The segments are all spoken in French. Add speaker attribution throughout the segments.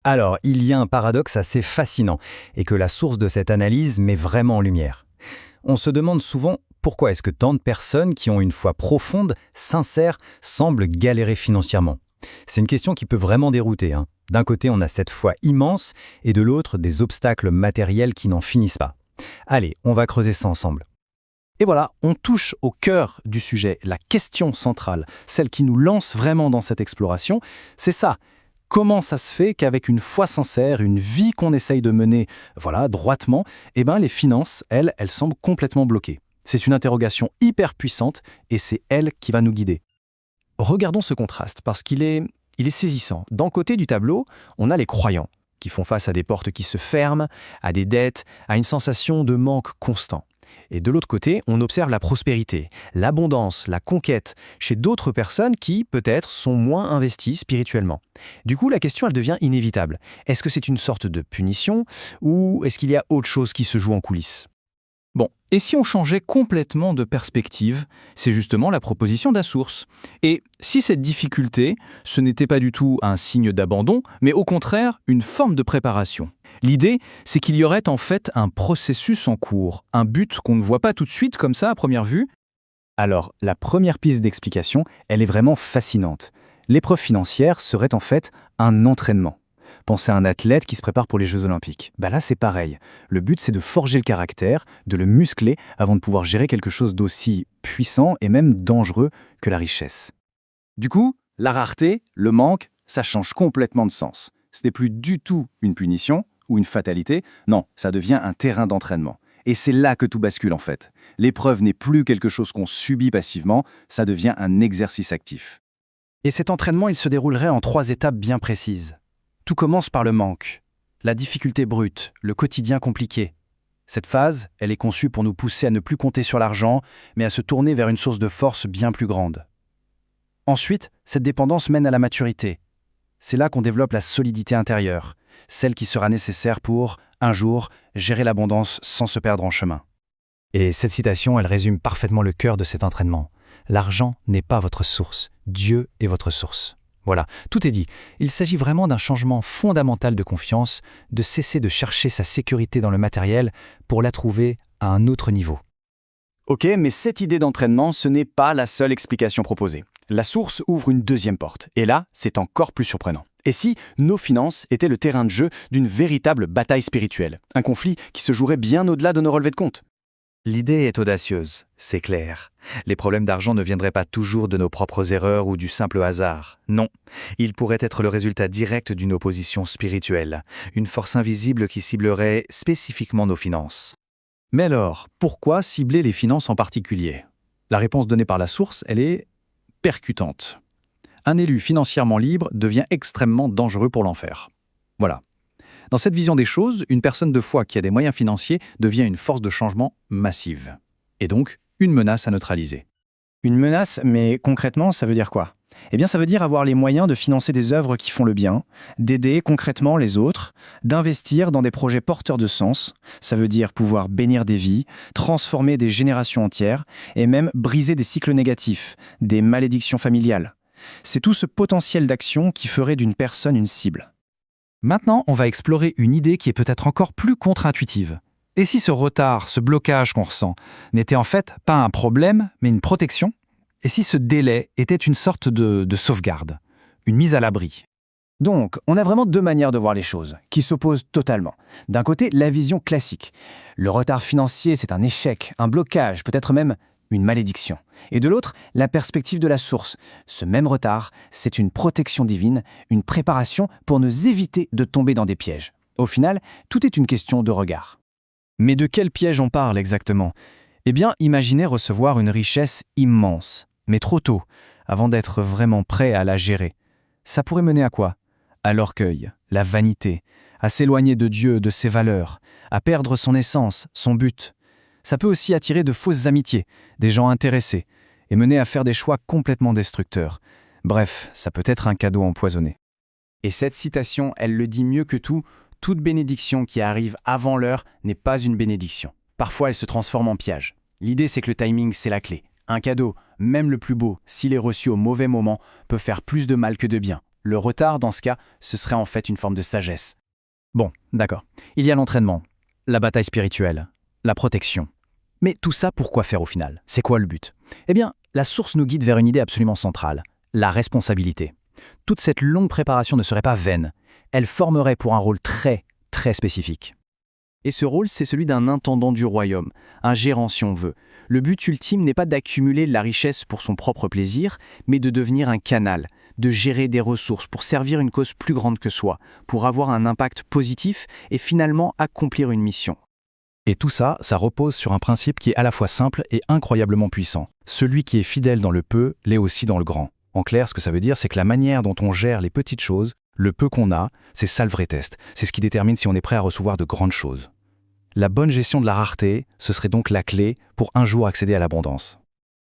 Speaker 1: Alors, il y a un paradoxe assez fascinant, et que la source de cette analyse met vraiment en lumière. On se demande souvent pourquoi est-ce que tant de personnes qui ont une foi profonde, sincère, semblent galérer financièrement. C'est une question qui peut vraiment dérouter, hein. D'un côté, on a cette foi immense, et de l'autre, des obstacles matériels qui n'en finissent pas. Allez, on va creuser ça ensemble.
Speaker 2: Et voilà, on touche au cœur du sujet, la question centrale, celle qui nous lance vraiment dans cette exploration, c'est ça. Comment ça se fait qu'avec une foi sincère, une vie qu'on essaye de mener, voilà, droitement, les finances, elles semblent complètement bloquées. C'est une interrogation hyper puissante et c'est elle qui va nous guider. Regardons ce contraste parce qu'il est saisissant. D'un côté du tableau, on a les croyants qui font face à des portes qui se ferment, à des dettes, à une sensation de manque constant. Et de l'autre côté, on observe la prospérité, l'abondance, la conquête chez d'autres personnes qui, peut-être, sont moins investies spirituellement. Du coup, la question, elle devient inévitable. Est-ce que c'est une sorte de punition ou est-ce qu'il y a autre chose qui se joue en coulisses? Bon, et si on changeait complètement de perspective, c'est justement la proposition d'Assource. Et si cette difficulté, ce n'était pas du tout un signe d'abandon, mais au contraire une forme de préparation. L'idée, c'est qu'il y aurait en fait un processus en cours, un but qu'on ne voit pas tout de suite comme ça à première vue. Alors, la première piste d'explication, elle est vraiment fascinante. L'épreuve financière serait en fait un entraînement. Pensez à un athlète qui se prépare pour les Jeux Olympiques. Là, c'est pareil. Le but, c'est de forger le caractère, de le muscler avant de pouvoir gérer quelque chose d'aussi puissant et même dangereux que la richesse. Du coup, la rareté, le manque, ça change complètement de sens. Ce n'est plus du tout une punition ou une fatalité, non, ça devient un terrain d'entraînement. Et c'est là que tout bascule en fait. L'épreuve n'est plus quelque chose qu'on subit passivement, ça devient un exercice actif. Et cet entraînement, il se déroulerait en 3 étapes bien précises. Tout commence par le manque, la difficulté brute, le quotidien compliqué. Cette phase, elle est conçue pour nous pousser à ne plus compter sur l'argent, mais à se tourner vers une source de force bien plus grande. Ensuite, cette dépendance mène à la maturité. C'est là qu'on développe la solidité intérieure, celle qui sera nécessaire pour, un jour, gérer l'abondance sans se perdre en chemin.
Speaker 1: Et cette citation, elle résume parfaitement le cœur de cet entraînement. L'argent n'est pas votre source, Dieu est votre source. Voilà, tout est dit. Il s'agit vraiment d'un changement fondamental de confiance, de cesser de chercher sa sécurité dans le matériel pour la trouver à un autre niveau.
Speaker 2: Ok, mais cette idée d'entraînement, ce n'est pas la seule explication proposée. La source ouvre une deuxième porte, et là, c'est encore plus surprenant. Et si nos finances étaient le terrain de jeu d'une véritable bataille spirituelle, un conflit qui se jouerait bien au-delà de nos relevés de compte?
Speaker 3: L'idée est audacieuse, c'est clair. Les problèmes d'argent ne viendraient pas toujours de nos propres erreurs ou du simple hasard. Non, ils pourraient être le résultat direct d'une opposition spirituelle, une force invisible qui ciblerait spécifiquement nos finances.
Speaker 2: Mais alors, pourquoi cibler les finances en particulier? La réponse donnée par la source, elle est percutante. Un élu financièrement libre devient extrêmement dangereux pour l'enfer. Voilà. Dans cette vision des choses, une personne de foi qui a des moyens financiers devient une force de changement massive. Et donc, une menace à neutraliser. Une menace, mais concrètement, ça veut dire quoi? Ça veut dire avoir les moyens de financer des œuvres qui font le bien, d'aider concrètement les autres, d'investir dans des projets porteurs de sens. Ça veut dire pouvoir bénir des vies, transformer des générations entières et même briser des cycles négatifs, des malédictions familiales. C'est tout ce potentiel d'action qui ferait d'une personne une cible. Maintenant, on va explorer une idée qui est peut-être encore plus contre-intuitive. Et si ce retard, ce blocage qu'on ressent, n'était en fait pas un problème, mais une protection? Et si ce délai était une sorte de sauvegarde, une mise à l'abri? Donc, on a vraiment 2 manières de voir les choses, qui s'opposent totalement. D'un côté, la vision classique. Le retard financier, c'est un échec, un blocage, peut-être même une malédiction. Et de l'autre, la perspective de la source. Ce même retard, c'est une protection divine, une préparation pour nous éviter de tomber dans des pièges. Au final, tout est une question de regard. Mais de quel piège on parle exactement? Imaginez recevoir une richesse immense, mais trop tôt, avant d'être vraiment prêt à la gérer. Ça pourrait mener à quoi? À l'orgueil, la vanité, à s'éloigner de Dieu, de ses valeurs, à perdre son essence, son but. Ça peut aussi attirer de fausses amitiés, des gens intéressés, et mener à faire des choix complètement destructeurs. Bref, ça peut être un cadeau empoisonné. Et cette citation, elle le dit mieux que tout, toute bénédiction qui arrive avant l'heure n'est pas une bénédiction. Parfois, elle se transforme en piège. L'idée, c'est que le timing, c'est la clé. Un cadeau, même le plus beau, s'il est reçu au mauvais moment, peut faire plus de mal que de bien. Le retard, dans ce cas, ce serait en fait une forme de sagesse. Bon, d'accord. Il y a l'entraînement, la bataille spirituelle, la protection. Mais tout ça, pourquoi faire au final? C'est quoi le but? Eh bien, la source nous guide vers une idée absolument centrale, la responsabilité. Toute cette longue préparation ne serait pas vaine. Elle formerait pour un rôle très, très spécifique. Et ce rôle, c'est celui d'un intendant du royaume, un gérant si on veut. Le but ultime n'est pas d'accumuler la richesse pour son propre plaisir, mais de devenir un canal, de gérer des ressources pour servir une cause plus grande que soi, pour avoir un impact positif et finalement accomplir une mission.
Speaker 4: Et tout ça, ça repose sur un principe qui est à la fois simple et incroyablement puissant. Celui qui est fidèle dans le peu, l'est aussi dans le grand. En clair, ce que ça veut dire, c'est que la manière dont on gère les petites choses, le peu qu'on a, c'est ça le vrai test. C'est ce qui détermine si on est prêt à recevoir de grandes choses. La bonne gestion de la rareté, ce serait donc la clé pour un jour accéder à l'abondance.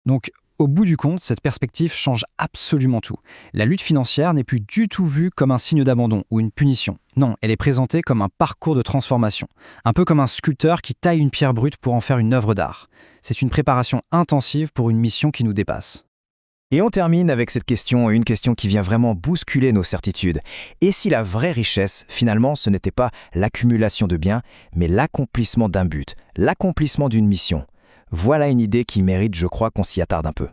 Speaker 1: Donc, au bout du compte, cette perspective change absolument tout. La lutte financière n'est plus du tout vue comme un signe d'abandon ou une punition. Non, elle est présentée comme un parcours de transformation. Un peu comme un sculpteur qui taille une pierre brute pour en faire une œuvre d'art. C'est une préparation intensive pour une mission qui nous dépasse.
Speaker 5: Et on termine avec cette question, une question qui vient vraiment bousculer nos certitudes. Et si la vraie richesse, finalement, ce n'était pas l'accumulation de biens, mais l'accomplissement d'un but, l'accomplissement d'une mission? Voilà une idée qui mérite, je crois, qu'on s'y attarde un peu.